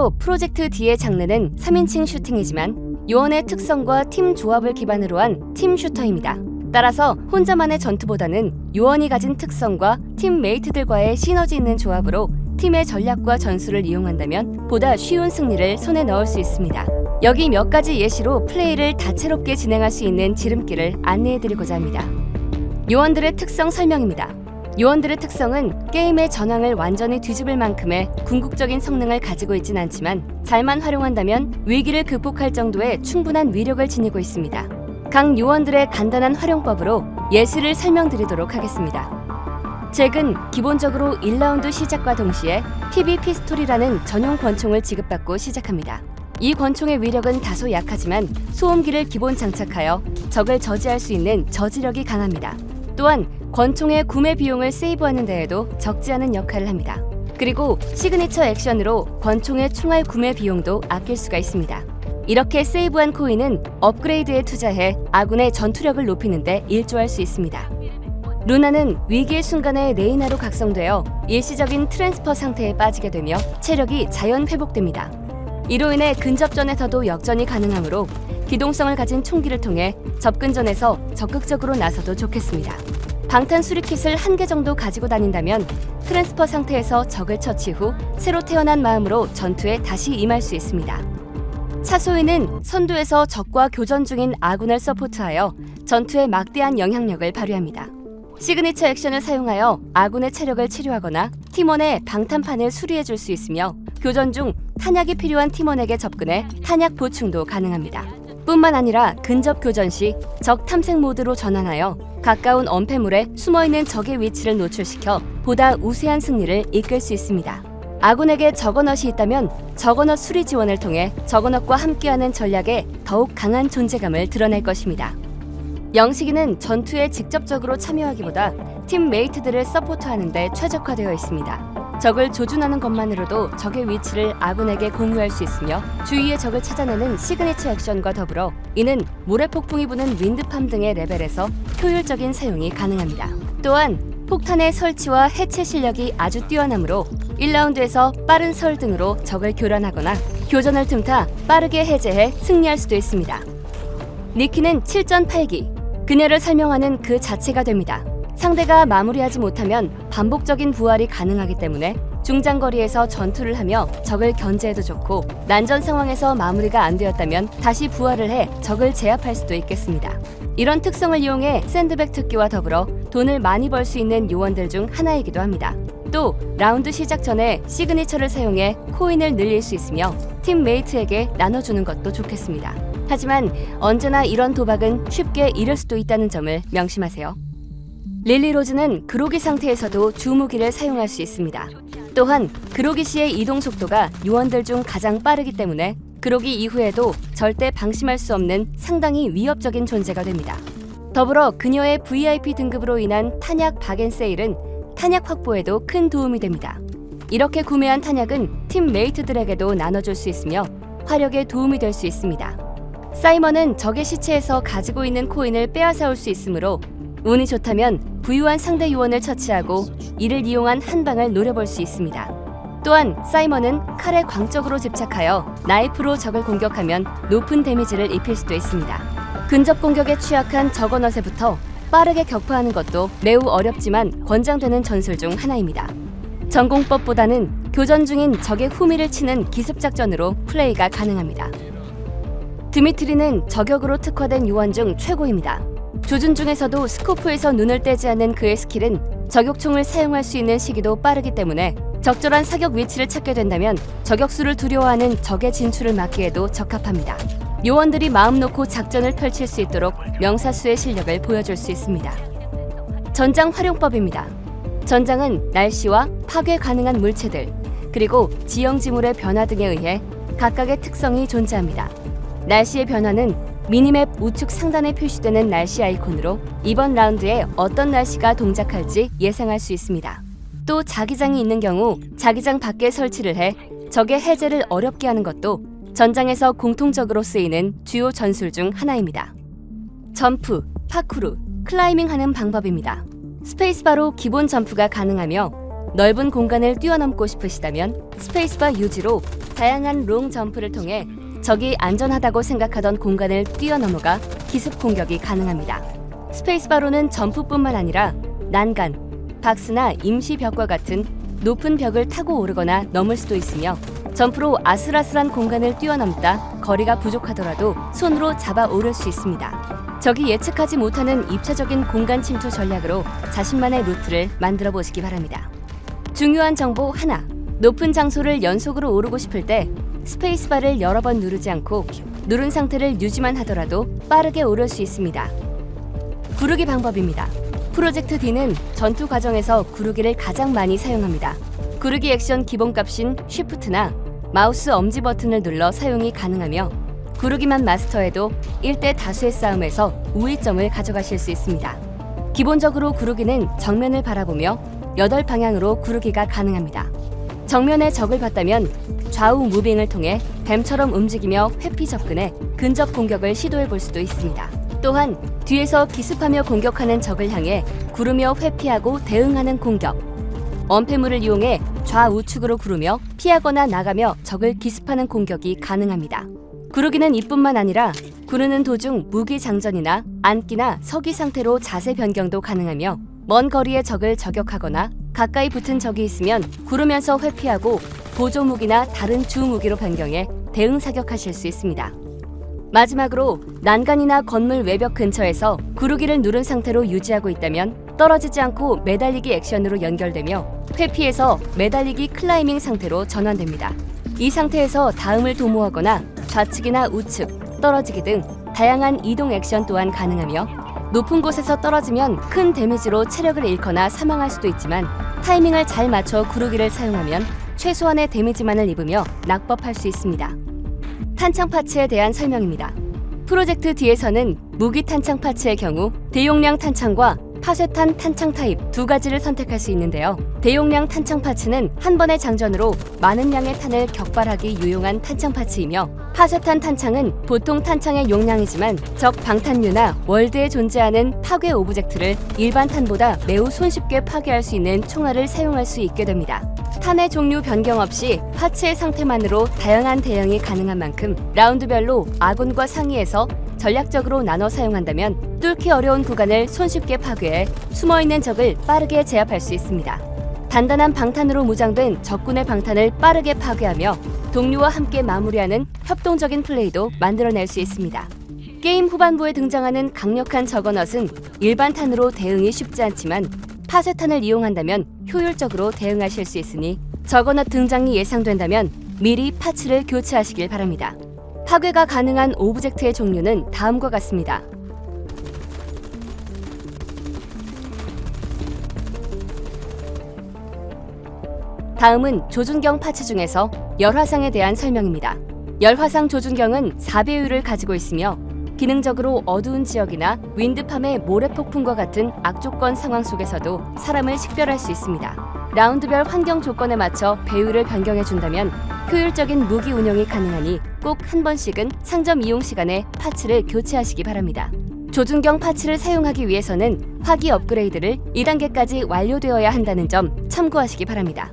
프로젝트 D의 장르는 3인칭 슈팅이지만 요원의 특성과 팀 조합을 기반으로 한 팀 슈터입니다. 따라서 혼자만의 전투보다는 요원이 가진 특성과 팀메이트들과의 시너지 있는 조합으로 팀의 전략과 전술을 이용한다면 보다 쉬운 승리를 손에 넣을 수 있습니다. 여기 몇 가지 예시로 플레이를 다채롭게 진행할 수 있는 지름길을 안내해드리고자 합니다. 요원들의 특성 설명입니다. 요원들의 특성은 게임의 전황을 완전히 뒤집을 만큼의 궁극적인 성능을 가지고 있진 않지만 잘만 활용한다면 위기를 극복할 정도의 충분한 위력을 지니고 있습니다. 각 요원들의 간단한 활용법으로 예시를 설명드리도록 하겠습니다. 잭은 기본적으로 1라운드 시작과 동시에 PB 피스톨이라는 전용 권총을 지급받고 시작합니다. 이 권총의 위력은 다소 약하지만 소음기를 기본 장착하여 적을 저지할 수 있는 저지력이 강합니다. 또한 권총의 구매 비용을 세이브하는 데에도 적지 않은 역할을 합니다. 그리고 시그니처 액션으로 권총의 총알 구매 비용도 아낄 수가 있습니다. 이렇게 세이브한 코인은 업그레이드에 투자해 아군의 전투력을 높이는 데 일조할 수 있습니다. 루나는 위기의 순간에 레이나로 각성되어 일시적인 트랜스퍼 상태에 빠지게 되며 체력이 자연 회복됩니다. 이로 인해 근접전에서도 역전이 가능하므로 기동성을 가진 총기를 통해 접근전에서 적극적으로 나서도 좋겠습니다. 방탄 수리킷을 1개 정도 가지고 다닌다면 트랜스퍼 상태에서 적을 처치 후 새로 태어난 마음으로 전투에 다시 임할 수 있습니다. 차소희는 선두에서 적과 교전 중인 아군을 서포트하여 전투에 막대한 영향력을 발휘합니다. 시그니처 액션을 사용하여 아군의 체력을 치료하거나 팀원의 방탄판을 수리해줄 수 있으며 교전 중 탄약이 필요한 팀원에게 접근해 탄약 보충도 가능합니다. 뿐만 아니라 근접 교전 시 적 탐색 모드로 전환하여 가까운 엄폐물에 숨어있는 적의 위치를 노출시켜 보다 우세한 승리를 이끌 수 있습니다. 아군에게 저거넛이 있다면 저거넛 수리 지원을 통해 저거넛과 함께하는 전략에 더욱 강한 존재감을 드러낼 것입니다. 영식이는 전투에 직접적으로 참여하기보다 팀메이트들을 서포트하는 데 최적화되어 있습니다. 적을 조준하는 것만으로도 적의 위치를 아군에게 공유할 수 있으며 주위의 적을 찾아내는 시그니처 액션과 더불어 이는 모래폭풍이 부는 윈드팜 등의 레벨에서 효율적인 사용이 가능합니다. 또한 폭탄의 설치와 해체 실력이 아주 뛰어나므로 1라운드에서 빠른 설등으로 적을 교란하거나 교전을 틈타 빠르게 해제해 승리할 수도 있습니다. 니키는 7전 8기, 그녀를 설명하는 그 자체가 됩니다. 상대가 마무리하지 못하면 반복적인 부활이 가능하기 때문에 중장거리에서 전투를 하며 적을 견제해도 좋고 난전 상황에서 마무리가 안 되었다면 다시 부활을 해 적을 제압할 수도 있겠습니다. 이런 특성을 이용해 샌드백 특기와 더불어 돈을 많이 벌 수 있는 요원들 중 하나이기도 합니다. 또 라운드 시작 전에 시그니처를 사용해 코인을 늘릴 수 있으며 팀메이트에게 나눠주는 것도 좋겠습니다. 하지만 언제나 이런 도박은 쉽게 잃을 수도 있다는 점을 명심하세요. 릴리 로즈는 그로기 상태에서도 주무기를 사용할 수 있습니다. 또한 그로기 시의 이동 속도가 요원들 중 가장 빠르기 때문에 그로기 이후에도 절대 방심할 수 없는 상당히 위협적인 존재가 됩니다. 더불어 그녀의 VIP 등급으로 인한 탄약 박앤세일은 탄약 확보에도 큰 도움이 됩니다. 이렇게 구매한 탄약은 팀메이트들에게도 나눠줄 수 있으며 화력에 도움이 될 수 있습니다. 사이먼은 적의 시체에서 가지고 있는 코인을 빼앗아올 수 있으므로 운이 좋다면 부유한 상대 요원을 처치하고 이를 이용한 한 방을 노려볼 수 있습니다. 또한 사이먼은 칼에 광적으로 집착하여 나이프로 적을 공격하면 높은 데미지를 입힐 수도 있습니다. 근접 공격에 취약한 저거넛에부터 빠르게 격파하는 것도 매우 어렵지만 권장되는 전술 중 하나입니다. 전공법보다는 교전 중인 적의 후미를 치는 기습작전으로 플레이가 가능합니다. 드미트리는 저격으로 특화된 요원 중 최고입니다. 조준 중에서도 스코프에서 눈을 떼지 않는 그의 스킬은 저격총을 사용할 수 있는 시기도 빠르기 때문에 적절한 사격 위치를 찾게 된다면 저격수를 두려워하는 적의 진출을 막기에도 적합합니다. 요원들이 마음 놓고 작전을 펼칠 수 있도록 명사수의 실력을 보여줄 수 있습니다. 전장 활용법입니다. 전장은 날씨와 파괴 가능한 물체들, 그리고 지형지물의 변화 등에 의해 각각의 특성이 존재합니다. 날씨의 변화는 미니맵 우측 상단에 표시되는 날씨 아이콘으로 이번 라운드에 어떤 날씨가 동작할지 예상할 수 있습니다. 또 자기장이 있는 경우 자기장 밖에 설치를 해 적의 해제를 어렵게 하는 것도 전장에서 공통적으로 쓰이는 주요 전술 중 하나입니다. 점프, 파쿠르, 클라이밍하는 방법입니다. 스페이스바로 기본 점프가 가능하며 넓은 공간을 뛰어넘고 싶으시다면 스페이스바 유지로 다양한 롱 점프를 통해 적이 안전하다고 생각하던 공간을 뛰어넘어가 기습 공격이 가능합니다. 스페이스바로는 점프뿐만 아니라 난간, 박스나 임시 벽과 같은 높은 벽을 타고 오르거나 넘을 수도 있으며 점프로 아슬아슬한 공간을 뛰어넘다 거리가 부족하더라도 손으로 잡아 오를 수 있습니다. 적이 예측하지 못하는 입체적인 공간 침투 전략으로 자신만의 루트를 만들어 보시기 바랍니다. 중요한 정보 하나, 높은 장소를 연속으로 오르고 싶을 때 스페이스바를 여러 번 누르지 않고 누른 상태를 유지만 하더라도 빠르게 오를 수 있습니다. 구르기 방법입니다. 프로젝트 D는 전투 과정에서 구르기를 가장 많이 사용합니다. 구르기 액션 기본값인 Shift나 마우스 엄지 버튼을 눌러 사용이 가능하며 구르기만 마스터해도 1대 다수의 싸움에서 우위점을 가져가실 수 있습니다. 기본적으로 구르기는 정면을 바라보며 8방향으로 구르기가 가능합니다. 정면에 적을 봤다면 좌우 무빙을 통해 뱀처럼 움직이며 회피 접근해 근접 공격을 시도해 볼 수도 있습니다. 또한 뒤에서 기습하며 공격하는 적을 향해 구르며 회피하고 대응하는 공격, 원패물을 이용해 좌우측으로 구르며 피하거나 나가며 적을 기습하는 공격이 가능합니다. 구르기는 이뿐만 아니라 구르는 도중 무기 장전이나 앉기나 서기 상태로 자세 변경도 가능하며 먼 거리의 적을 저격하거나 가까이 붙은 적이 있으면 구르면서 회피하고 보조 무기나 다른 주 무기로 변경해 대응 사격하실 수 있습니다. 마지막으로 난간이나 건물 외벽 근처에서 구르기를 누른 상태로 유지하고 있다면 떨어지지 않고 매달리기 액션으로 연결되며 회피해서 매달리기 클라이밍 상태로 전환됩니다. 이 상태에서 다음을 도모하거나 좌측이나 우측, 떨어지기 등 다양한 이동 액션 또한 가능하며 높은 곳에서 떨어지면 큰 데미지로 체력을 잃거나 사망할 수도 있지만 타이밍을 잘 맞춰 구르기를 사용하면 최소한의 데미지만을 입으며 낙법할 수 있습니다. 탄창 파츠에 대한 설명입니다. 프로젝트 D에서는 무기 탄창 파츠의 경우 대용량 탄창과 파쇄탄 탄창 타입 두 가지를 선택할 수 있는데요. 대용량 탄창 파츠는 한 번의 장전으로 많은 양의 탄을 격발하기 유용한 탄창 파츠이며 파쇄탄 탄창은 보통 탄창의 용량이지만 적 방탄유나 월드에 존재하는 파괴 오브젝트를 일반 탄보다 매우 손쉽게 파괴할 수 있는 총알을 사용할 수 있게 됩니다. 탄의 종류 변경 없이 파츠의 상태만으로 다양한 대응이 가능한 만큼 라운드별로 아군과 상위해서 전략적으로 나눠 사용한다면 뚫기 어려운 구간을 손쉽게 파괴해 숨어있는 적을 빠르게 제압할 수 있습니다. 단단한 방탄으로 무장된 적군의 방탄을 빠르게 파괴하며 동료와 함께 마무리하는 협동적인 플레이도 만들어낼 수 있습니다. 게임 후반부에 등장하는 강력한 저거넛은 일반 탄으로 대응이 쉽지 않지만 파쇄탄을 이용한다면 효율적으로 대응하실 수 있으니 저거넛 등장이 예상된다면 미리 파츠를 교체하시길 바랍니다. 파괴가 가능한 오브젝트의 종류는 다음과 같습니다. 다음은 조준경 파츠 중에서 열화상에 대한 설명입니다. 열화상 조준경은 4배율을 가지고 있으며 기능적으로 어두운 지역이나 윈드팜의 모래폭풍과 같은 악조건 상황 속에서도 사람을 식별할 수 있습니다. 라운드별 환경 조건에 맞춰 배율을 변경해준다면 효율적인 무기 운영이 가능하니 꼭 한 번씩은 상점 이용 시간에 파츠를 교체하시기 바랍니다. 조준경 파츠를 사용하기 위해서는 화기 업그레이드를 2단계까지 완료되어야 한다는 점 참고하시기 바랍니다.